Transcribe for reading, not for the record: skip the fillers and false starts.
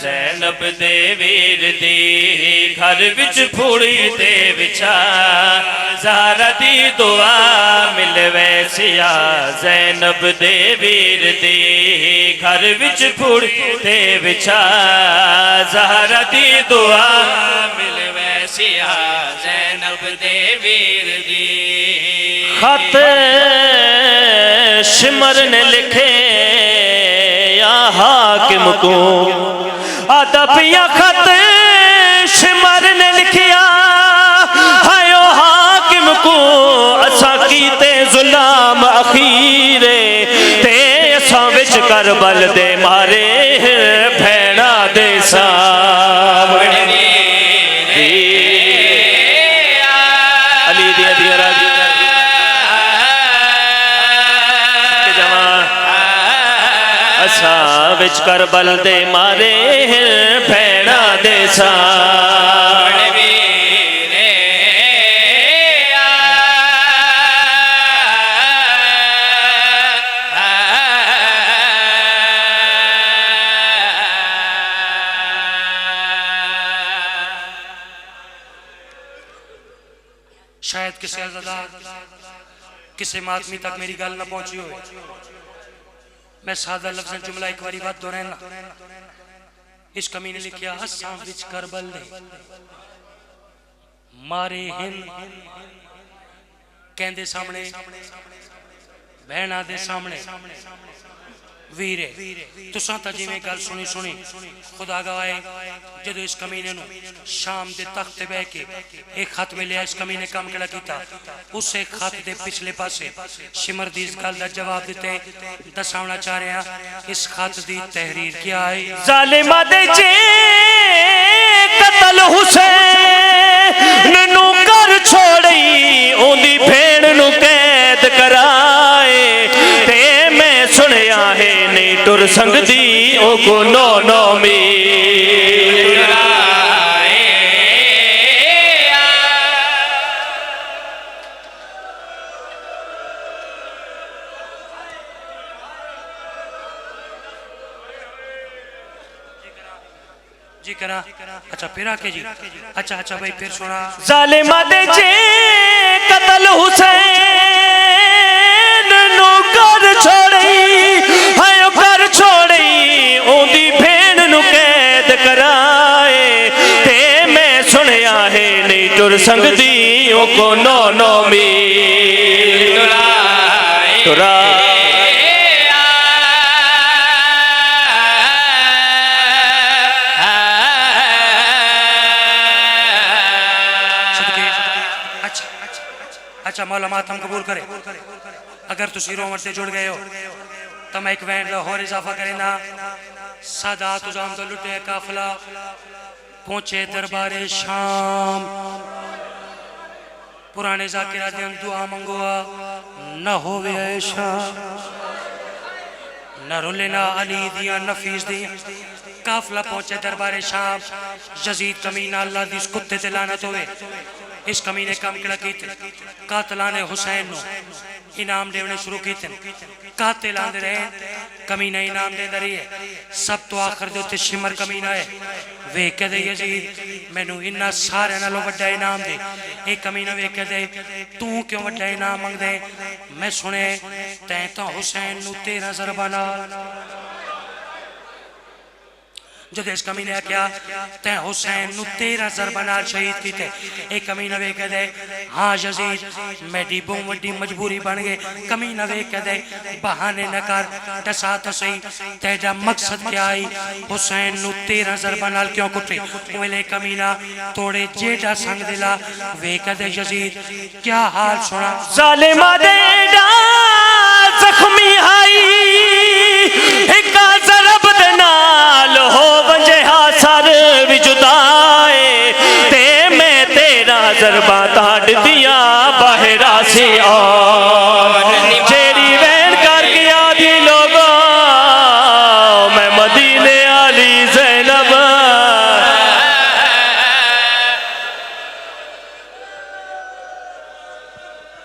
ज़ैनब दे वीर दी घर विच फूड़ी ते विछा ज़हरा दी दुआ मिलवे सिया ज़ैनब दे वीर दी घर विच फूड़ी ते विछा ज़हरा दी दुआ मिलवे सिया ज़ैनब दे वीर दी। खत शिमर ने लिखे या हाकिम को अदब या खत शिमर ने लिखिया हायो हाकिम को असा कीते जुलाम अखीरे ते असा विच करबल दे मारे भैणा दे सामने अली दिया दिया राजी असा विच करबल दे मारे भैणा दे सामने शायद किसी अज़दा किसी मातमी तक मेरी गल ना पहुंची हो। मैं सादा लफ्ज़ जुमला एक बारी बात दोहराना। इस कमी ने लिखिया असां विच करबल दे मारे हिन कहंदे सामने बहना दे सामने वीरे तुसां तां जिवें गल सुनी सुनी खुदा गवाए जदों इस कमीने नूं शाम दे तख्त ते बैठ के एक खत मिलिया इस कमीने काम केड़ा कीता उसे खत दे पिछले पासे शिमर दी इस गल दा जवाब दिते दसावना चाह रहा इस खत दी तहरीर क्या है। जालिमा दे जे कतल हुसैन नू कर छोड़ी ओंदी भेण नू कैद कराए ते मैं सुनिया है नहीं टुर संगदी ओ को नो नो मील जी करा अच्छा फिर आके जी अच्छा अच्छा भाई फिर सुना। जालिमा दे जे कतल हुसैन नू कर छोड़ी हाय कर छोड़ी ओंदी भेण नू कैद कराए ते मैं सुनिया है नहीं टुर संगदी ओ को नो नो मील तुरा अच्छा मौला मातम कबूल करे अगर तुसी रोमर से जुड़ गए हो तो मैं एक वैन और इजाफा करे ना सादात उजाम तो लुटे काफिला पहुंचे दरबारे शाम पुराने जाकिरा दे दुआ मंगवा न होवे ऐशा न रुलेना अली दिया नफीस दिया काफिला पहुंचे दरबारे शाम यजीद कमीना अल्लाह दी कुत्ते ते लानत होवे इस कमीने काम केड़ा कीते कातलाने हुसैन नो इनाम देने शुरू कीते कातिल आंदे रहे कमीना इनाम दे रही है सब तो आखिर दे उत्ते शिमर कमीना है वे कहदे यजीद मैनू इन्ना सारे नालों वड्डा इनाम दे एक कमीना वे कहदे तू क्यों वड्डा इनाम मंगदे मैं सुने तैं तां हुसैन नु 13 ज़रबा नाल जो इस कमीने आख्या तै हुसैन नु 13 ज़रबा नाल शहीद कीते एक कमीना वे कहदे हाँ यजीद मेरी बहुत वड्डी मजबूरी बन गई कमीना वे कहदे बहाने न कर दसा तो सही तेरा मकसद क्या आई हुसैन नु 13 ज़रबा नाल क्यों कुटे ओले कमीना तोड़े जेड़ा संग दिला वे कहदे यजीद क्या हाल सुना जालिमा दे